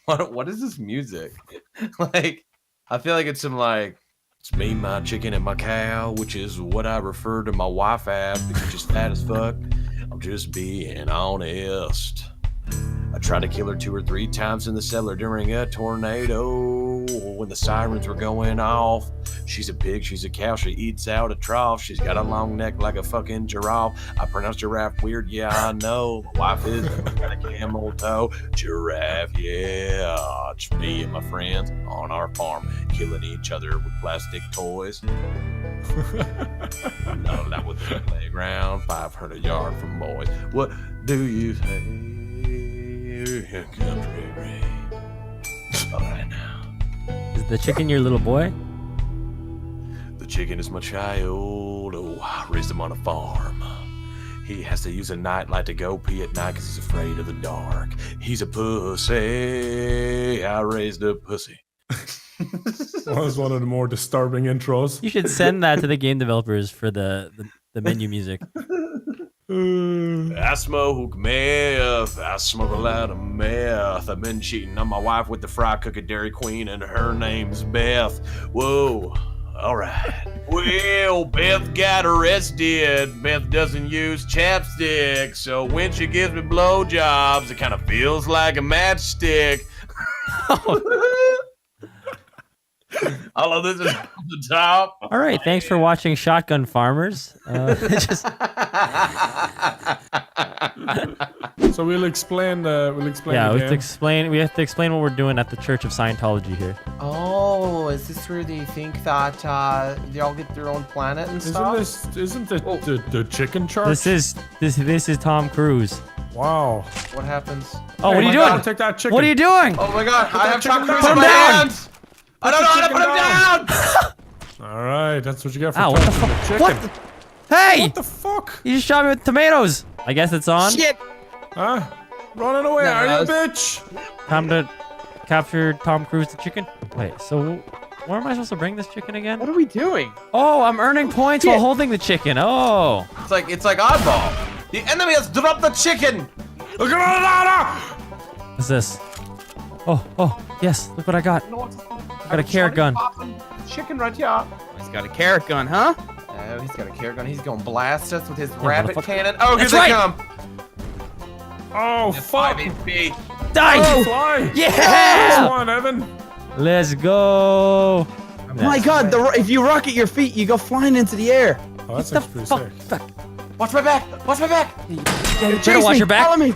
What is this music? Like, I feel like it's some like, it's me, my chicken, and my cow, which is what I refer to my wife as because she's fat as fuck. I'm just being honest. I tried to kill her 2 or 3 times in the cellar during a tornado when the sirens were going off. She's a pig, she's a cow, she eats out a trough. She's got a long neck like a fucking giraffe. I pronounced giraffe weird, yeah, I know. My wife is got a camel toe. Giraffe, yeah. It's me and my friends on our farm killing each other with plastic toys. None that with the playground, 500 yards from boys. What do you say? Country rain. All right now. Is the chicken your little boy? The chicken is my child. Oh, I raised him on a farm. He has to use a nightlight to go pee at night because he's afraid of the dark. He's a pussy. I raised a pussy. That was one of the more disturbing intros. You should send that to the game developers for the menu music. I smoke meth. I smoke a lot of meth. I've been cheating on my wife with the fry cook at Dairy Queen, and her name's Beth. Whoa. All right. Well, Beth got arrested. Beth doesn't use chapstick, so when she gives me blowjobs, it kind of feels like a matchstick. All of this is off the top. All right, thanks for watching Shotgun Farmers. So we'll explain. Yeah, the we have game. to explain. We have to explain what we're doing at the Church of Scientology here. Oh, is this where they think that they all get their own planet and stuff? Isn't the chicken church? This is Tom Cruise. Wow. What happens? Oh, what are you my God, doing? take that chicken. What are you doing? Oh my God! I have Tom Cruise Put in him my down. hands. I don't know how to put him down. All right, that's what you get for Ow, what the touching the fuck? chicken. What the? Hey! What the fuck? You just shot me with tomatoes. I guess it's on. Shit! Huh? Running away, No, are you, that's- bitch? Time to capture Tom Cruise the chicken. Wait, so where am I supposed to bring this chicken again? What are we doing? Oh, I'm earning points while holding the chicken. Oh. It's like oddball. The enemy has dropped the chicken. Look at that! What's this? Oh, yes. Look what I got. I got a carrot gun. Chicken right here. He's got a carrot gun, huh? Oh, he's got a carrot gun. He's gonna blast us with his rabbit motherfucker. cannon. Oh, here That's they right. come. Oh, fuck! 5 HP. Die! Fly! Yeah! Come on, Evan. Let's go. Oh my God! If you rocket your feet, you go flying into the air. Oh, that's The actually pretty sick. fuck? Watch my back. Watch my back. Yeah, you better Chase watch me, your back. Follow me.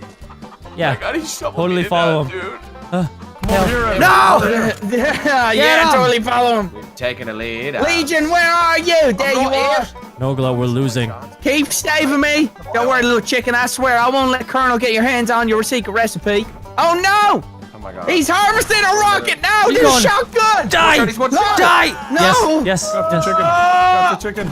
Yeah. God, he's shoveling Totally me follow down, him. dude. Come here, Evan. No! Yeah, him. totally follow him. We're taking a lead. Legion, where are you? There you are. Nogla, we're losing. Keep saving me. Don't worry, little chicken. I swear I won't let Colonel get your hands on your secret recipe. Oh no! Oh my God. He's harvesting a rocket now. He's This going- shotgun. Die! He's one shot. Die! No. Yes, Got the yes. chicken. Got the chicken.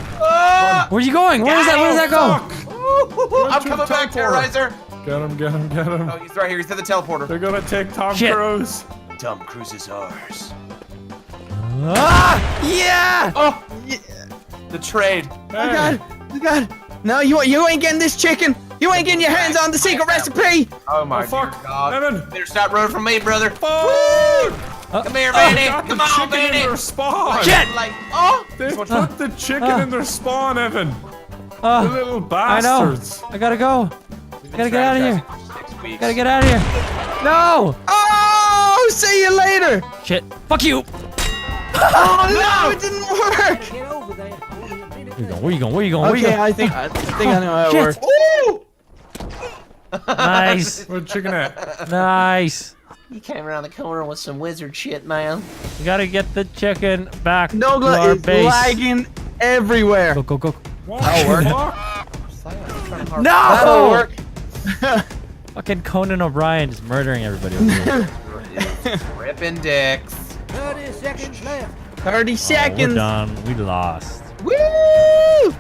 Where are you going? Where does that go? Fuck. I'm coming back, Terrorizer. Get him, get him, get him. Oh, he's right here. He's at the teleporter. They're gonna take Tom Shit. Cruise. Tom Cruise is ours. Ah! Yeah! Oh, yeah. The trade. Oh God. Oh God. No, you ain't getting this chicken. You ain't getting your hands on the secret recipe. Oh my Oh, fuck. God. Evan. Better stop running from me, brother. Fuck. Come here, Vanny. Got the Come on, chicken in Vanny. their spawn. Shit! Like, oh. They put the chicken in their spawn, Evan. The Uh, little I know. bastards. I gotta go. Gotta get out of here. 6 weeks. Gotta get out of here. No! Oh, see you later. Shit. Fuck you! Oh no, it didn't work. Where you going? Where you going? Where you Okay, going? I think I know how it Shit. works. Nice. Where's the chicken at? Nice. You came around the corner with some wizard shit, man. We gotta get the chicken back to Nogla our is base. lagging everywhere. Go, go, go. What That'll work. the fuck? That'll No! work. Fucking Conan O'Brien just murdering everybody over here. Ripping dicks. 30 We're seconds. done. We lost. Woo!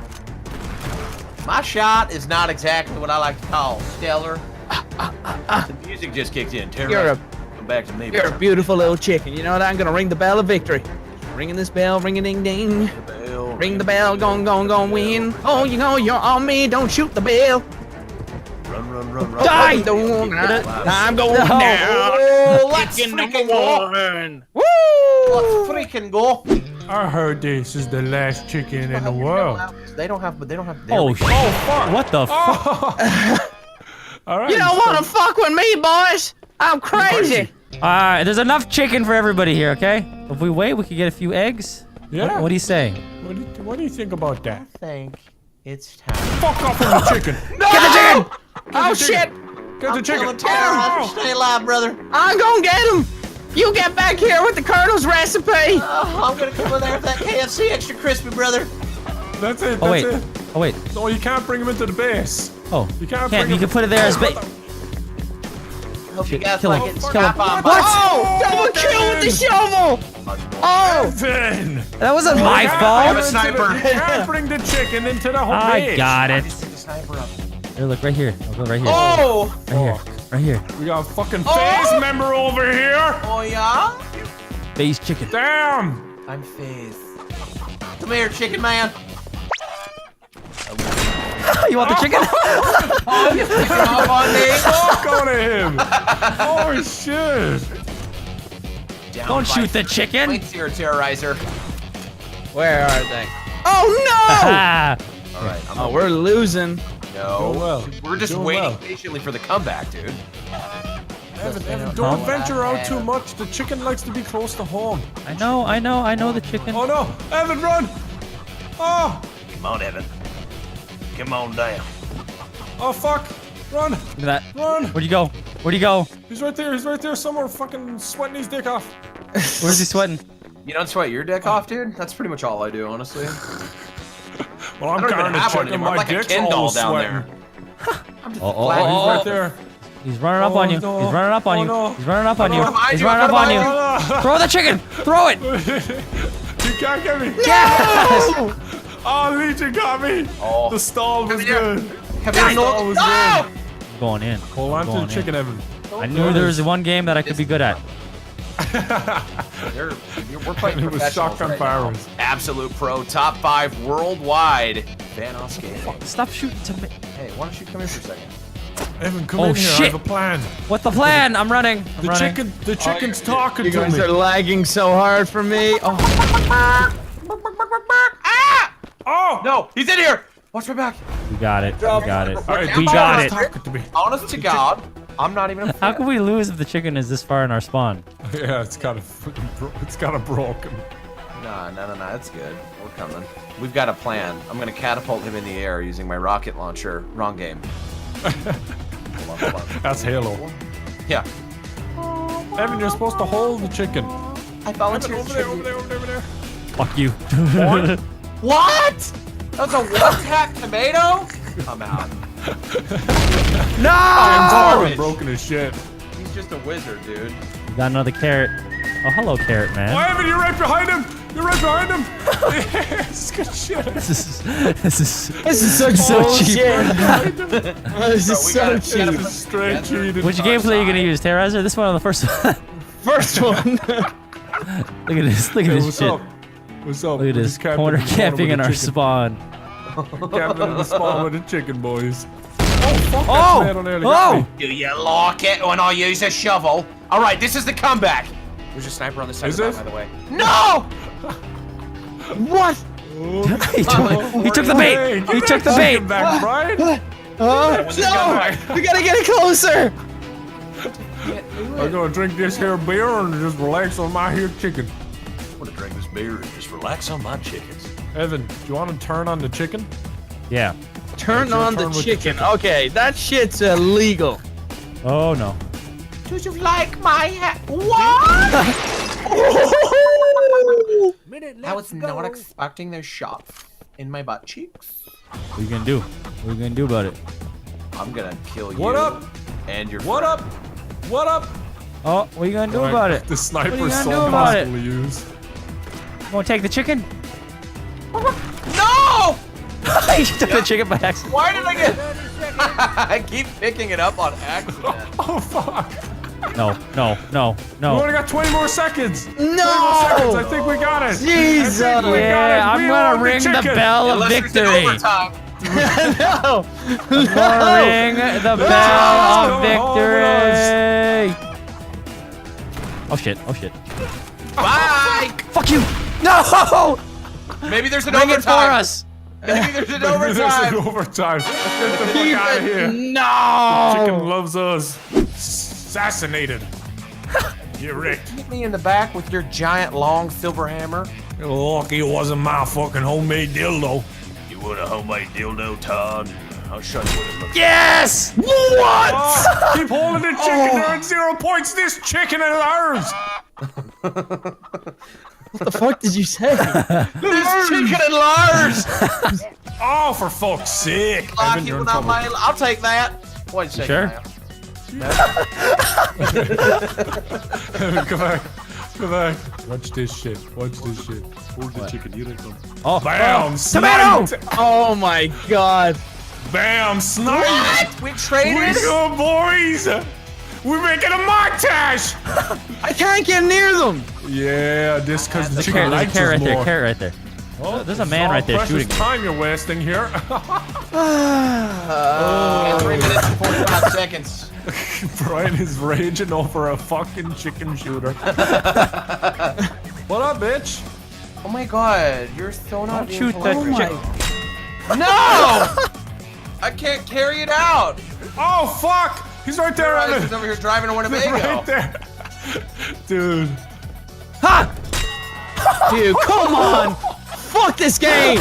My shot is not exactly what I like to call stellar. The music just kicked in. Terrorizer, come back to me. You're a bro. beautiful little chicken. You know what? I'm gonna ring the bell of victory. Ringing this bell, ring a ding ding. Bell, Ring the bell, gon' win. Oh, you know you're on me. Don't shoot the bell. Run, run. Die! I'm going down. Oh, let's Chicken freaking number go. one. Let's freaking go. I heard this is the last chicken in the world. They don't have. Oh shit! What the fuck? All right. You don't want to fuck with me, boys. I'm crazy. Alright, there's enough chicken for everybody here, okay? If we wait, we could get a few eggs. Yeah. What do you say? What do you think about that? I think it's time. Fuck off with the chicken. Get the chicken. Oh shit. Get the chicken. Stay alive, brother. I'm gonna get him. You get back here with the Colonel's recipe. I'm gonna come in there with that KFC extra crispy, brother. That's it. Oh wait. That's it. Oh wait. No, you can't bring him into the base. Oh. You can't. Can't. Bring You him. can put it there as bait. Hope you guys Kill him. like it. Kill him. What? Oh, double kill with the shovel. Oh, Evan. That wasn't my You can't fault. bring him into sniper. You can't bring the chicken into the whole I base. got it. Just pick the sniper up. Here, look right here. I'll go right here. Oh! Right here. Right here. We got a fucking phase member over here. Oh yeah? Base chicken. Damn. I'm Faze. Come here, chicken man. You want the chicken? Oh, you're picking up on me. Fuck on him. Oh shit. Down Don't by shoot the chicken. points here, Terrorizer. where are they? Oh Ah. All right, I'm no! Oh, we're losing. no. Doing well. We're just Doing waiting well. patiently for the comeback, dude. Evan, don't venture out too much. The chicken likes to be close to home. I know the chicken. Oh no, Evan, run! Oh, Come on, Evan. Come on down. oh fuck! Run, Look at that. run! Where'd you go? Where'd you go? He's right there. He's right there somewhere, fucking sweating his dick off. Where's he sweating? You don't sweat your dick off, dude? That's pretty much all I do, honestly. Well, I'm I don't even kind of have one checking anymore. I'm my like a dick's Ken doll always down sweating. there. Oh, He's right there. He's running up Oh, on you. no. He's running up on Oh, you. no. He's running up on you. behind He's you, running up on you. Oh, Throw the chicken. Throw it. no. You can't get me. Yes. Oh, Legion got me. Oh. The stall was here. good. Come The here, stall was no! good. Going in. Hold on to Going the in. chicken, Evan. I knew there was one game that I could be good at. We're playing It was professionals shotgun right now. firearms. Absolute pro, top 5 worldwide. VanossGaming. Stop shooting to me. Hey, why don't you come here for a second? Evan, come Oh, in here. I shit. have a plan. What's the plan? I'm running. I'm The running. chicken's talking You to guys me. are lagging so hard for me. Oh, Ah! Oh! No, he's in here! Watch my back. We got it. We got it. All right, We the got chicken's it. talking to me. Honest to God, I'm not even a How can we lose if the chicken is this far in our spawn? Yeah, it's kind of broken. No, it's good. We're coming. We've got a plan. I'm gonna catapult him in the air using my rocket launcher. Wrong game. Hold on. That's Halo. Yeah. Evan, you're supposed to hold the chicken. I volunteered. Over there, over there, over there, over there. Fuck you. What? That was a one-tap tomato? I'm out. No! Evan broken as shit. He's just a wizard, dude. We got another carrot. Oh, hello, carrot Oh, man. Evan, you're right behind him. You're right behind him. Yes, good shit. This is this is such so cheap. bullshit. This is so gotta- cheap. This is straight cheating. Which gameplay are you gonna use, Terrorizer? This one or the first one? First one. Look at this. Look at Hey, this what's shit. up? What's up? Look at We're this just camping corner in the camping in with our the chicken. spawn. We're camping in the spawn with the chicken, boys. Oh, fuck that Oh! tomato nearly got Oh! me. Do you like it when I use a shovel? All right, this is the comeback. There's a sniper on the side Is of the it? map, by the way. No! What? he took the bait. Hey, He get took the that bait. chicken back, Brian. No! We gotta get it closer. I'm gonna drink this here beer and just relax on my here chicken. I'm gonna drink this beer and just relax on my chickens. Evan, do you want to turn on the chicken? Yeah. Turn It's your on the turn with the chicken. chicken. Okay, that shit's illegal. Oh no. Do you like my hat? What? I was not expecting those shots in my butt cheeks. What are you gonna do? What are you gonna do about it? I'm gonna kill you. What up? And your What friend. up? What up? Oh, what are you gonna do about it? The sniper's gonna so do about it? impossible to use. You wanna take the chicken? No! He took the chicken by accident. Why did I get? I keep picking it up on accident. Oh, fuck. No, no, no, We no. only got 20 more seconds. 20 more seconds. I No! think we got it. Jesus. I think we got Yeah, it. I'm We gonna own ring the chicken. bell of Unless it's in victory. overtime. No! Ring the bell of victory. Oh shit! Oh shit! Bye. Fuck you! No! Maybe there's an Bring it for overtime. us. Maybe there's an There's an overtime. overtime. Get the fuck Keep out of it- here. No! Chicken loves us. Assassinated. Get wrecked. Hit me in the back with your giant long silver hammer. You're lucky it wasn't my fucking homemade dildo. You want a homemade dildo, Todd? I'll show you what it looks Yes! What? Oh, keep holding the chicken. They're at 0 points. This chicken is ours. What the fuck did you say? This chicken and Lars. Oh, for fuck's sake. Lock Evan, you you're in without trouble. my. I'll take that. Wait a second. Sure. now. Evan, come back. Come back. Watch this shit. Watch this shit. Hold the chicken, here they come. Oh, Bam! tomato! Sniped. Oh my god. Bam! Sniped! What? We traded. We go, boys! We're making a montage! I can't get near them. Yeah, this because the There's a chicken carrot, likes there's a carrot us right there, more. carrot right there. Oh, There's a man right there precious shooting me. time you're wasting here. 3 minutes and 45 seconds. Brian is raging over a fucking chicken shooter. What up, bitch? Oh my god, you're so not. Don't being shoot that polite. chicken. No! I can't carry it out. Oh, fuck! He's right there, Rise Evan. is over here driving a Winnebago. Right there. Dude. Dude, come on. Fuck this game.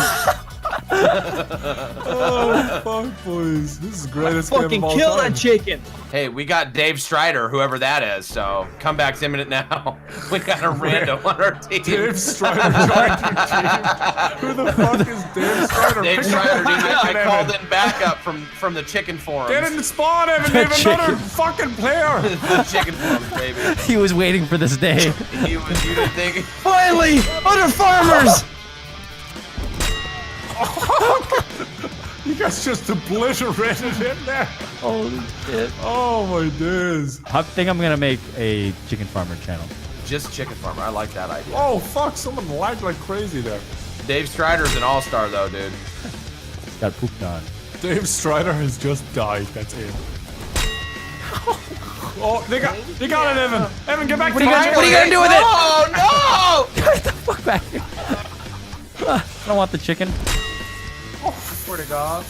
Oh, fuck, boys. This is the greatest game Fucking of all kill time. that chicken. Hey, we got Dave Strider, whoever that is, so comeback's imminent now. We got a Rando on our team. Dave Strider joined your team. Who the fuck is Dave Strider? Dave Pick Strider, up dude, the I chicken, called Evan. in backup from the chicken forums. Get in the spawn, Evan. They have another fucking player. The chicken forums, baby. He was waiting for this day. You didn't think. Finally, other farmers. You guys just obliterated him there. Holy shit. Oh my days. I think I'm gonna make a chicken farmer channel. Just chicken farmer. I like that idea. Oh fuck, someone lagged like crazy there. Dave Strider's an all-star though, dude. Got pooped on. Dave Strider has just died. That's it. Oh, they got it, Evan. Evan, get back to the what are you gonna do with it? Oh no! Get the fuck back here. I don't want the chicken. Swear to God.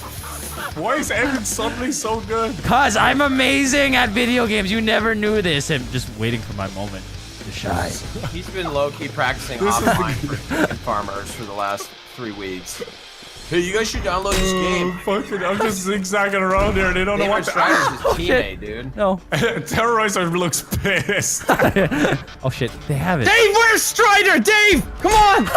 Why is Evan suddenly so good? Cause I'm amazing at video games. You never knew this. I'm just waiting for my moment to shine. He's been low-key practicing This is the- offline for chicken farmers for the last 3 weeks. Hey, you guys should download this game. Fucking, I'm just zigzagging around here. They don't know Dave what to. Strider's his shit. teammate, dude. No. Terrorizer looks pissed. Oh shit. They have it. Dave, where's Strider? Dave, come on.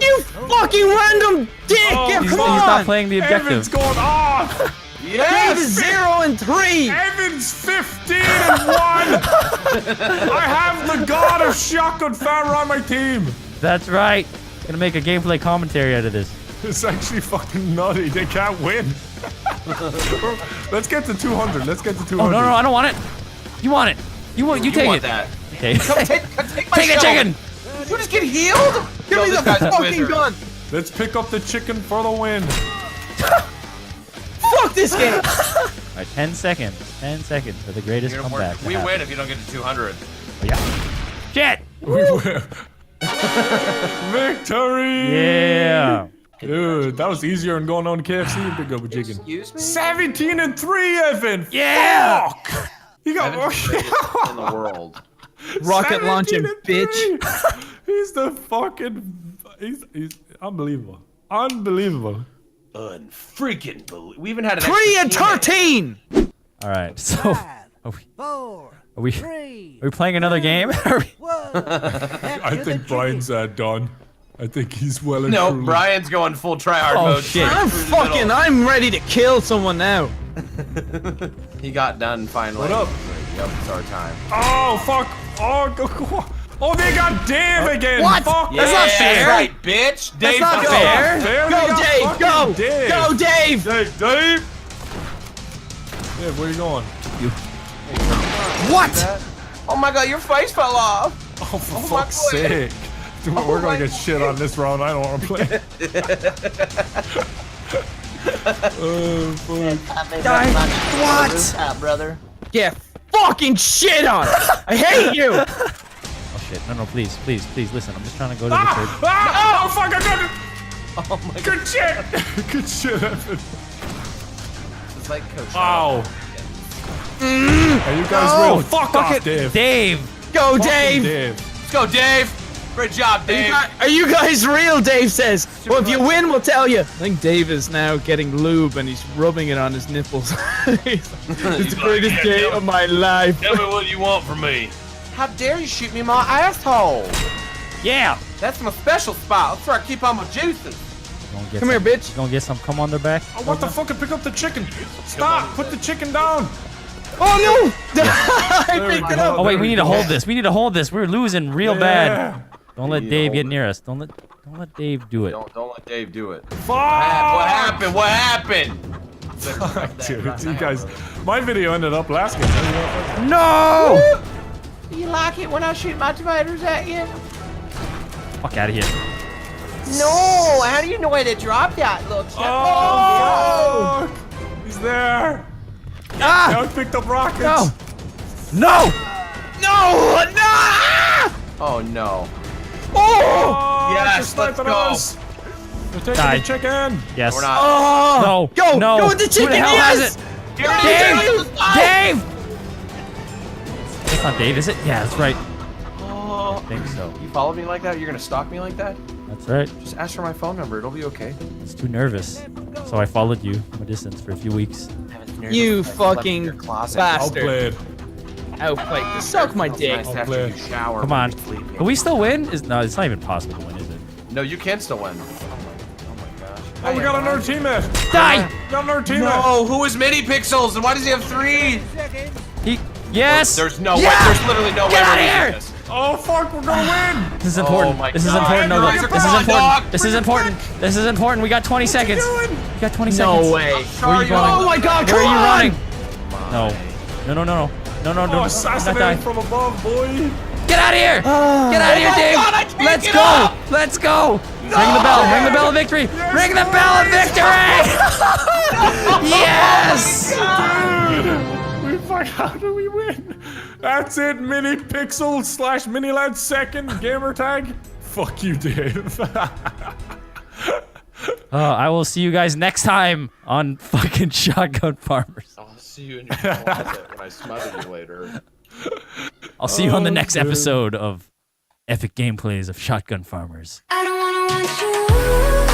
You fucking random dick. Oh, Yeah, He's, come he's not on. playing the Evan's objective. going off. Dave Yes! is 0 and 3. Evan's 15 and 1. I have the god of shotgun farmer on my team. That's right. Gonna make a gameplay commentary out of this. It's actually fucking nutty. They can't win. Let's get to 200. Let's get to 200. Oh no, no, I don't want it. You want it. You You take want it. that. Okay. Come take my Take the shovel. chicken. You just get healed? Give me the fucking gun. Let's pick up the chicken for the win. Fuck this game. All right, 10 seconds. 10 seconds for the greatest comeback. to We happen. win if you don't get to 200. Yeah. Shit. Victory! Yeah. Dude, that was easier than going on KFC and pick up a chicken. Excuse me? 17 and 3, Evan! Yeah. Fuck! He got Evan's the greatest in the world. Rocket launching, 17 and bitch. 3. He's the fucking. He's unbelievable. Unbelievable. Unfreaking believe. We even had an 3 and extra teammate. 13. All right. So, are we playing another game? Are we- I think Brian's done. I think he's well and No, truly. Brian's going full tryhard Oh, mode. shit. I'm Through the middle. I'm ready to kill someone now. He got done finally. What up? Yep, it's our time. Oh, fuck. Oh, go. Oh, they got Dave again. What? Fuck. That's not fair. Right, bitch. Dave, not fuck fair. off. Fair, Go, they got Dave. fucking Go. Dave. Go, Dave. Dave. Where you going? What? Oh my god, your face fell off. Oh, for my fuck's God. sake. Dude, we're my gonna get shit on this round. I don't want to play. What? brother? Get fucking shit on! I hate you! Oh shit! No, please, listen. I'm just trying to go to the church. Oh fuck! I got it. Oh my god. Good shit. Good shit, Evan. It's like Coach. Wow. Are you guys real? Fuck off, it, Dave. Dave. Go, Fucking Dave! Let's go, Dave. Great job, Dave. Are you guys real, Dave says? Well, if you win, we'll tell you. I think Dave is now getting lube and he's rubbing it on his nipples. It's the greatest day of my life. Tell me what you want from me. How dare you shoot me in my asshole? Yeah. That's my special spot. That's where I keep all my juices. Come here, bitch. You gonna get some cum on their back? Oh, what the fuck? Pick up the chicken. Stop. Put the chicken down. Oh no! I picked it up. Oh wait, we need to hold this. We need to hold this. We're losing real bad. Yeah. Don't let Dave get near us. Don't let Dave do it. Don't let Dave do it. Fuck. What happened? What happened? Dude, you guys, my video ended up last game. No! Do you like it when I shoot my tomatoes at you? Fuck out of here. No. How do you know where to drop that, look? Oh! He's there. Ah! Now he picked up rockets. No! No! No! No! Oh no. Oh! Yes, they're sniping let's us. They're taking Die. the chicken. Yes. We're not. Oh! No. Go! No. Go with the Who chicken! the hell Yes! has it? Dave! Dave! That's not Dave, is it? Yeah, that's right. Oh, I think so. you followed me like that? You're gonna stalk me like that? That's right. Just ask for my phone number. It'll be okay. I was too nervous. So I followed you from a distance for a few weeks. You fucking closet. bastard. Outplayed. Outplayed. Suck my dick. Nice after you shower. Come on. before you sleep. Can we still win? No, it's not even possible to win, is it? No, you can still win. Oh my gosh. Oh, we got another teammate. Die! We got another teammate. No, who is Mini Pixels and why does he have 3? Yes! There's no way. Yeah! There's literally no way Get we're outta losing here! this. Oh fuck, we're gonna win. This is important. my This is God. important. No, Bring look. it This is on, important. dog. This is important. This is important. We got 20 seconds. Doing? We got 20 seconds. No way. Where are you going? Oh my god, Where come are you on! running? No. No, no, no, no. No, no, Oh, no. Not assassinated die. from above, boy. Get out of here! Get out of here, my Dave! God, I can't Let's get go! up! Let's go! Ring the bell! Ring the bell of victory! Yes, Ring the bell of victory! Yes! Dude, we fuck. How do we win? That's it. Mini Pixel / Mini Lad second gamer tag. Fuck you, Dave. I will see you guys next time on fucking Shotgun Farmers. I'll see you in your closet when I smother you later. I'll see you on the next dude. episode of Epic Gameplays of Shotgun Farmers. I don't wanna want you.